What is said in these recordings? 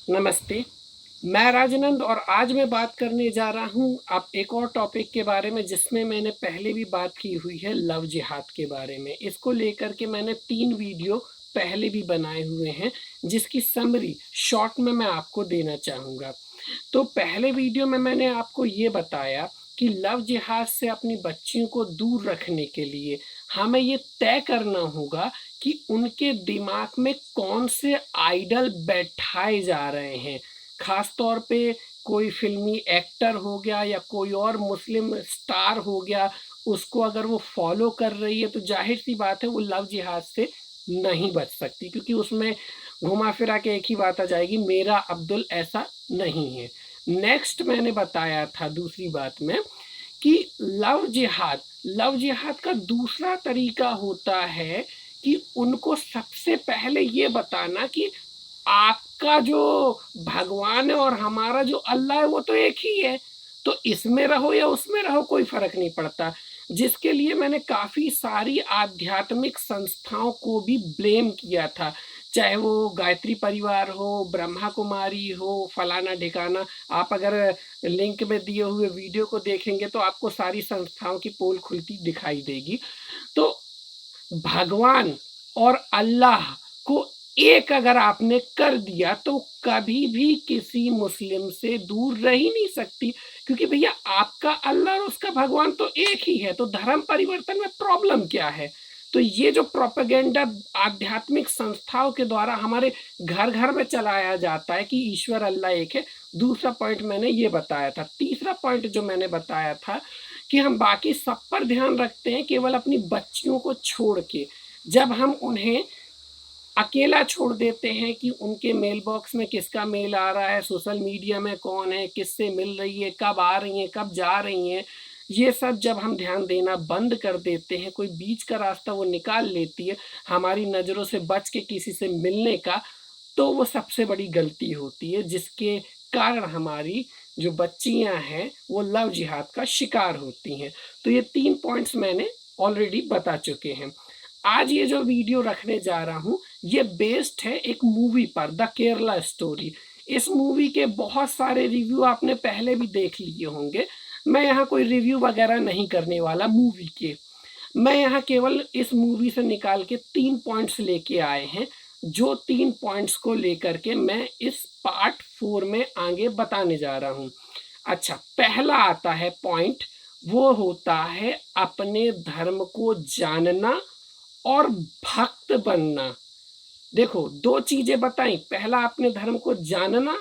नमस्ते। मैं राजनंद और आज मैं बात करने जा रहा हूँ आप एक और टॉपिक के बारे में जिसमें मैंने पहले भी बात की हुई है, लव जिहाद के बारे में। इसको लेकर के मैंने 3 वीडियो पहले भी बनाए हुए हैं जिसकी समरी शॉर्ट में मैं आपको देना चाहूँगा। तो पहले वीडियो में मैंने आपको ये बताया कि लव जिहाद से अपनी बच्चियों को दूर रखने के लिए हमें ये तय करना होगा कि उनके दिमाग में कौन से आइडल बैठाए जा रहे हैं। खास तौर पे कोई फिल्मी एक्टर हो गया या कोई और मुस्लिम स्टार हो गया, उसको अगर वो फॉलो कर रही है तो जाहिर सी बात है वो लव जिहाद से नहीं बच सकती, क्योंकि उसमें घुमा फिरा के एक ही बात आ जाएगी, मेरा अब्दुल ऐसा नहीं है। नेक्स्ट मैंने बताया था दूसरी बात में कि लव जिहाद का दूसरा तरीका होता है कि उनको सबसे पहले ये बताना कि आपका जो भगवान है और हमारा जो अल्लाह है वो तो एक ही है, तो इसमें रहो या उसमें रहो कोई फर्क नहीं पड़ता। जिसके लिए मैंने काफ़ी सारी आध्यात्मिक संस्थाओं को भी ब्लेम किया था, चाहे वो गायत्री परिवार हो, ब्रह्मा कुमारी हो, फलाना ढिकाना। आप अगर लिंक में दिए हुए वीडियो को देखेंगे तो आपको सारी संस्थाओं की पोल खुलती दिखाई देगी। तो भगवान और अल्लाह को एक अगर आपने कर दिया तो कभी भी किसी मुस्लिम से दूर रह ही नहीं सकती, क्योंकि भैया आपका अल्लाह और उसका भगवान तो एक ही है, तो धर्म परिवर्तन में प्रॉब्लम क्या है। तो ये जो प्रोपेगेंडा आध्यात्मिक संस्थाओं के द्वारा हमारे घर घर में चलाया जाता है कि ईश्वर अल्लाह एक है, दूसरा पॉइंट मैंने ये बताया था। तीसरा पॉइंट जो मैंने बताया था कि हम बाकी सब पर ध्यान रखते हैं केवल अपनी बच्चियों को छोड़ के। जब हम उन्हें अकेला छोड़ देते हैं कि उनके मेल बॉक्स में किसका मेल आ रहा है, सोशल मीडिया में कौन है, किससे मिल रही है, कब आ रही हैं, कब जा रही हैं, ये सब जब हम ध्यान देना बंद कर देते हैं, कोई बीच का रास्ता वो निकाल लेती है हमारी नज़रों से बच के किसी से मिलने का, तो वो सबसे बड़ी गलती होती है जिसके कारण हमारी जो बच्चियां हैं वो लव जिहाद का शिकार होती हैं। तो ये 3 पॉइंट्स मैंने ऑलरेडी बता चुके हैं। आज ये जो वीडियो रखने जा रहा हूँ ये बेस्ड है एक मूवी पर, द केरला स्टोरी। इस मूवी के बहुत सारे रिव्यू आपने पहले भी देख लिए होंगे। मैं यहाँ कोई रिव्यू वगैरह नहीं करने वाला मूवी के। मैं यहाँ केवल इस मूवी से निकाल के 3 पॉइंट्स लेके आए हैं, जो 3 पॉइंट्स को लेकर के मैं इस पार्ट 4 में आगे बताने जा रहा हूँ। अच्छा, पहला आता है पॉइंट, वो होता है अपने धर्म को जानना और भक्त बनना। देखो 2 चीजें बताई, पहला अपने धर्म को जानना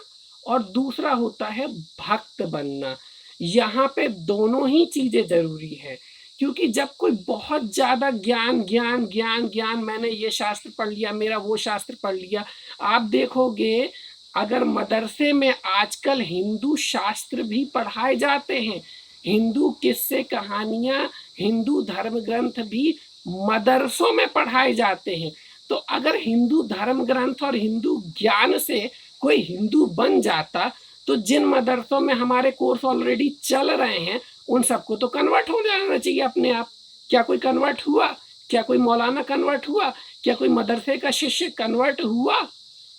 और दूसरा होता है भक्त बनना। यहाँ पे दोनों ही चीजें जरूरी है, क्योंकि जब कोई बहुत ज्यादा ज्ञान ज्ञान ज्ञान ज्ञान, मैंने ये शास्त्र पढ़ लिया, मेरा वो शास्त्र पढ़ लिया, आप देखोगे अगर मदरसे में आजकल हिंदू शास्त्र भी पढ़ाए जाते हैं, हिंदू किस्से कहानियां, हिंदू धर्म ग्रंथ भी मदरसों में पढ़ाए जाते हैं। तो अगर हिंदू धर्म ग्रंथ और हिंदू ज्ञान से कोई हिंदू बन जाता तो जिन मदरसों में हमारे कोर्स ऑलरेडी चल रहे हैं उन सबको तो कन्वर्ट हो जाना चाहिए अपने आप। क्या कोई कन्वर्ट हुआ? क्या कोई मौलाना कन्वर्ट हुआ? क्या कोई मदरसे का शिष्य कन्वर्ट हुआ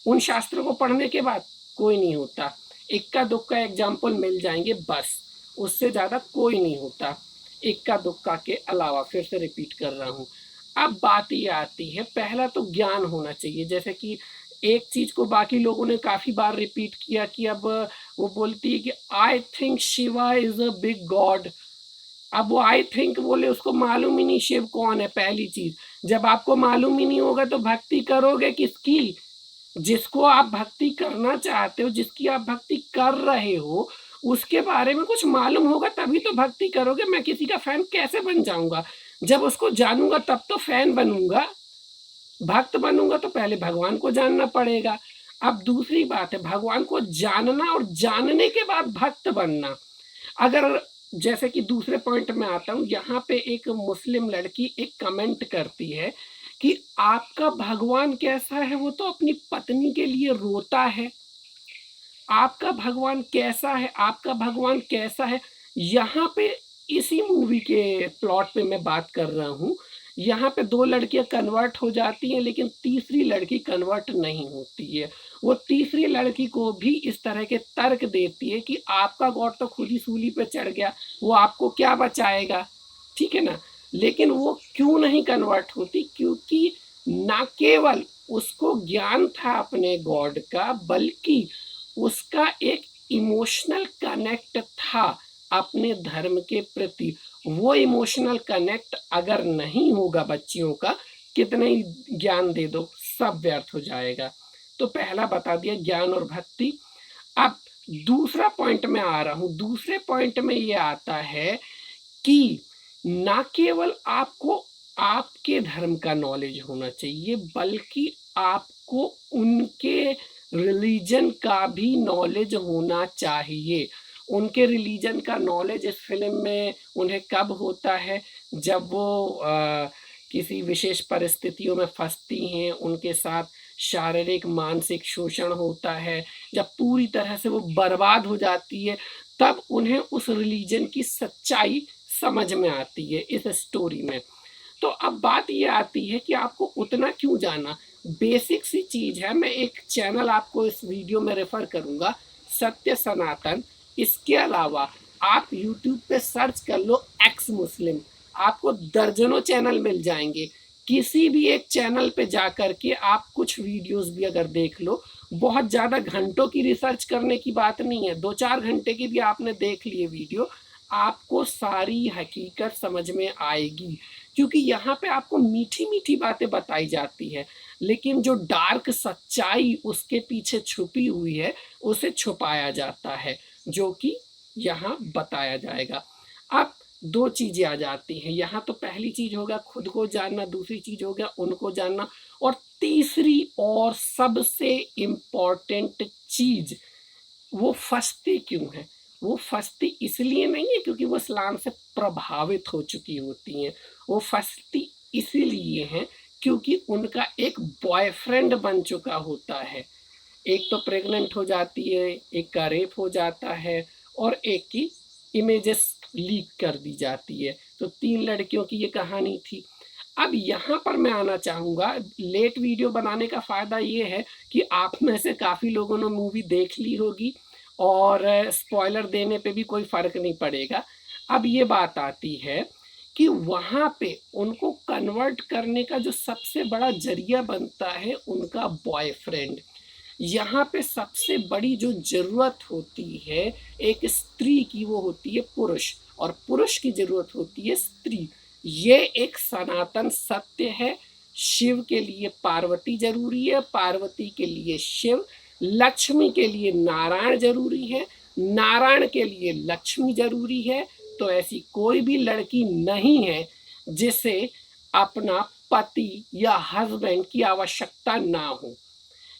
उन शास्त्रों को पढ़ने के बाद? कोई नहीं होता। इक्का दुक्का एग्जाम्पल मिल जाएंगे बस, उससे ज़्यादा कोई नहीं होता। इक्का दुक्का के अलावा, फिर से रिपीट कर रहा हूँ। अब बात ये आती है, पहला तो ज्ञान होना चाहिए। जैसे कि एक चीज को बाकी लोगों ने काफी बार रिपीट किया कि अब वो बोलती है कि I think Shiva is a big God. अब वो आई थिंक बोले, उसको मालूम ही नहीं शिव कौन है। पहली चीज, जब आपको मालूम ही नहीं होगा तो भक्ति करोगे किसकी? जिसको आप भक्ति करना चाहते हो, जिसकी आप भक्ति कर रहे हो, उसके बारे में कुछ मालूम होगा तभी तो भक्ति करोगे। मैं किसी का फैन कैसे बन जाऊंगा? जब उसको जानूंगा तब तो फैन बनूंगा। भक्त बनूंगा तो पहले भगवान को जानना पड़ेगा। अब दूसरी बात है, भगवान को जानना और जानने के बाद भक्त बनना। अगर जैसे कि दूसरे पॉइंट में आता हूँ, यहाँ पे एक मुस्लिम लड़की एक कमेंट करती है कि आपका भगवान कैसा है? वो तो अपनी पत्नी के लिए रोता है। आपका भगवान कैसा है? आपका भगवान कैसा है? यहाँ पे इसी मूवी के प्लॉट पे मैं बात कर रहा हूँ यहाँ पे 2 लड़कियां कन्वर्ट हो जाती हैं, लेकिन तीसरी लड़की कन्वर्ट नहीं होती है। वो तीसरी लड़की को भी इस तरह के तर्क देती है कि आपका गॉड तो खुद ही सूली पे चढ़ गया, वो आपको क्या बचाएगा, ठीक है ना। लेकिन वो क्यों नहीं कन्वर्ट होती, क्योंकि ना केवल उसको ज्ञान था अपने गॉड का, बल्कि उसका एक इमोशनल कनेक्ट था अपने धर्म के प्रति। वो इमोशनल कनेक्ट अगर नहीं होगा बच्चियों का, कितने ही ज्ञान दे दो सब व्यर्थ हो जाएगा। तो पहला बता दिया ज्ञान और भक्ति। अब दूसरा पॉइंट में आ रहा हूं। दूसरे पॉइंट में ये आता है कि ना केवल आपको आपके धर्म का नॉलेज होना चाहिए, बल्कि आपको उनके रिलीजन का भी नॉलेज होना चाहिए। उनके रिलीजन का नॉलेज इस फिल्म में उन्हें कब होता है, जब वो किसी विशेष परिस्थितियों में फंसती हैं, उनके साथ शारीरिक मानसिक शोषण होता है, जब पूरी तरह से वो बर्बाद हो जाती है, तब उन्हें उस रिलीजन की सच्चाई समझ में आती है इस स्टोरी में। तो अब बात ये आती है कि आपको उतना क्यों जाना। बेसिक सी चीज है। मैं एक चैनल आपको इस वीडियो में रेफर करूंगा, सत्य सनातन। इसके अलावा आप यूट्यूब पे सर्च कर लो एक्स मुस्लिम, आपको दर्जनों चैनल मिल जाएंगे। किसी भी एक चैनल पे जाकर के आप कुछ वीडियोस भी अगर देख लो, बहुत ज़्यादा घंटों की रिसर्च करने की बात नहीं है, 2-4 घंटे की भी आपने देख लिए वीडियो, आपको सारी हकीकत समझ में आएगी। क्योंकि यहाँ पे आपको मीठी मीठी बातें बताई जाती है, लेकिन जो डार्क सच्चाई उसके पीछे छुपी हुई है उसे छुपाया जाता है, जो कि यहाँ बताया जाएगा। अब 2 चीजें आ जाती हैं यहाँ। तो पहली चीज होगा खुद को जानना, दूसरी चीज हो गया उनको जानना, और तीसरी और सबसे इम्पोर्टेंट चीज, वो फंसती क्यों है। वो फंसती इसलिए नहीं है क्योंकि वो इस्लाम से प्रभावित हो चुकी होती हैं, वो फंसती इसीलिए हैं क्योंकि उनका एक बॉयफ्रेंड बन चुका होता है। एक तो प्रेग्नेंट हो जाती है, एक का रेप हो जाता है, और एक की इमेजेस लीक कर दी जाती है। तो 3 लड़कियों की ये कहानी थी। अब यहाँ पर मैं आना चाहूँगा, लेट वीडियो बनाने का फ़ायदा ये है कि आप में से काफ़ी लोगों ने मूवी देख ली होगी और स्पॉइलर देने पे भी कोई फ़र्क नहीं पड़ेगा। अब ये बात आती है कि वहाँ पे उनको कन्वर्ट करने का जो सबसे बड़ा जरिया बनता है उनका बॉयफ्रेंड। यहाँ पे सबसे बड़ी जो ज़रूरत होती है एक स्त्री की, वो होती है पुरुष, और पुरुष की ज़रूरत होती है स्त्री। ये एक सनातन सत्य है। शिव के लिए पार्वती जरूरी है, पार्वती के लिए शिव, लक्ष्मी के लिए नारायण जरूरी है, नारायण के लिए लक्ष्मी जरूरी है। तो ऐसी कोई भी लड़की नहीं है जिसे अपना पति या हस्बैंड की आवश्यकता ना हो,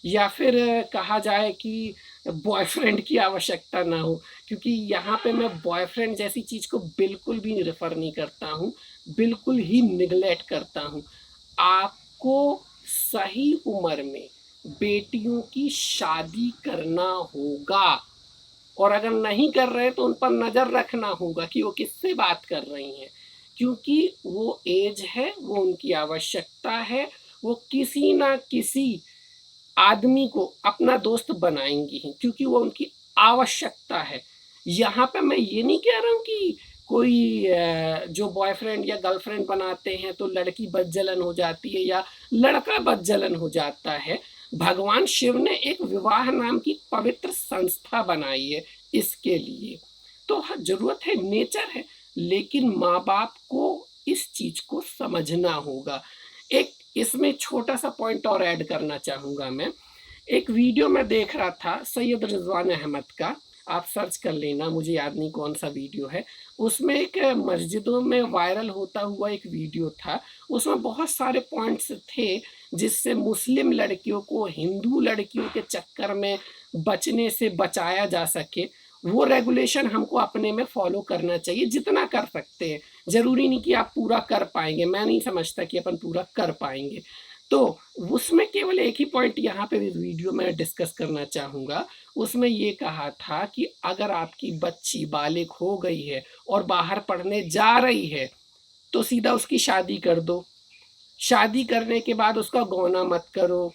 या फिर कहा जाए कि बॉयफ्रेंड की आवश्यकता ना हो। क्योंकि यहाँ पे मैं बॉयफ्रेंड जैसी चीज़ को बिल्कुल भी रेफर नहीं करता हूँ, बिल्कुल ही निगलेक्ट करता हूँ। आपको सही उम्र में बेटियों की शादी करना होगा, और अगर नहीं कर रहे तो उन पर नज़र रखना होगा कि वो किससे बात कर रही हैं, क्योंकि वो एज है, वो उनकी आवश्यकता है। वो किसी ना किसी आदमी को अपना दोस्त बनाएंगी ही, क्योंकि वो उनकी आवश्यकता है। यहाँ पे मैं ये नहीं कह रहा हूँ कि कोई जो बॉयफ्रेंड या गर्लफ्रेंड बनाते हैं तो लड़की बदजलन हो जाती है या लड़का बदजलन हो जाता है। भगवान शिव ने एक विवाह नाम की पवित्र संस्था बनाई है इसके लिए। तो हाँ, जरूरत है, नेचर है, लेकिन माँ बाप को इस चीज को समझना होगा। एक इसमें छोटा सा पॉइंट और ऐड करना चाहूँगा मैं। एक वीडियो में देख रहा था सैयद रिजवान अहमद का, आप सर्च कर लेना, मुझे याद नहीं कौन सा वीडियो है। उसमें एक मस्जिदों में वायरल होता हुआ एक वीडियो था। उसमें बहुत सारे पॉइंट्स थे जिससे मुस्लिम लड़कियों को हिंदू लड़कियों के चक्कर में बचने से बचाया जा सके। वो रेगुलेशन हमको अपने में फॉलो करना चाहिए जितना कर सकते हैं। जरूरी नहीं कि आप पूरा कर पाएंगे, मैं नहीं समझता कि अपन पूरा कर पाएंगे। तो उसमें केवल एक ही पॉइंट यहाँ पे इस वीडियो में डिस्कस करना चाहूँगा। उसमें ये कहा था कि अगर आपकी बच्ची बालिग हो गई है और बाहर पढ़ने जा रही है तो सीधा उसकी शादी कर दो। शादी करने के बाद उसका गौना मत करो,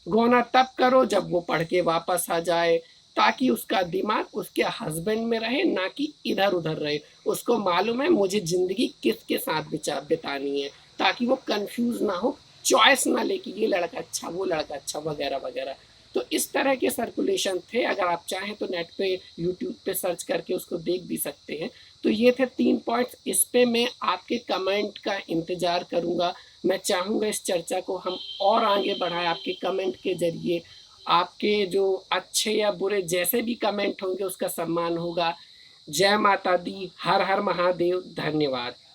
गौना तब करो जब वो पढ़ के वापस आ जाए, ताकि उसका दिमाग उसके हस्बैंड में रहे, ना कि इधर उधर रहे। उसको मालूम है मुझे ज़िंदगी किसके साथ बितानी है, ताकि वो कंफ्यूज ना हो, चॉइस ना ले कि ये लड़का अच्छा वो लड़का अच्छा वगैरह वगैरह। तो इस तरह के सर्कुलेशन थे, अगर आप चाहें तो नेट पे यूट्यूब पे सर्च करके उसको देख भी सकते हैं। तो ये थे 3 पॉइंट्स, इस पे मैं आपके कमेंट का इंतज़ार करूँगा। मैं चाहूँगा इस चर्चा को हम और आगे बढ़ाएं आपके कमेंट के ज़रिए। आपके जो अच्छे या बुरे जैसे भी कमेंट होंगे उसका सम्मान होगा। जय माता दी, हर हर महादेव, धन्यवाद।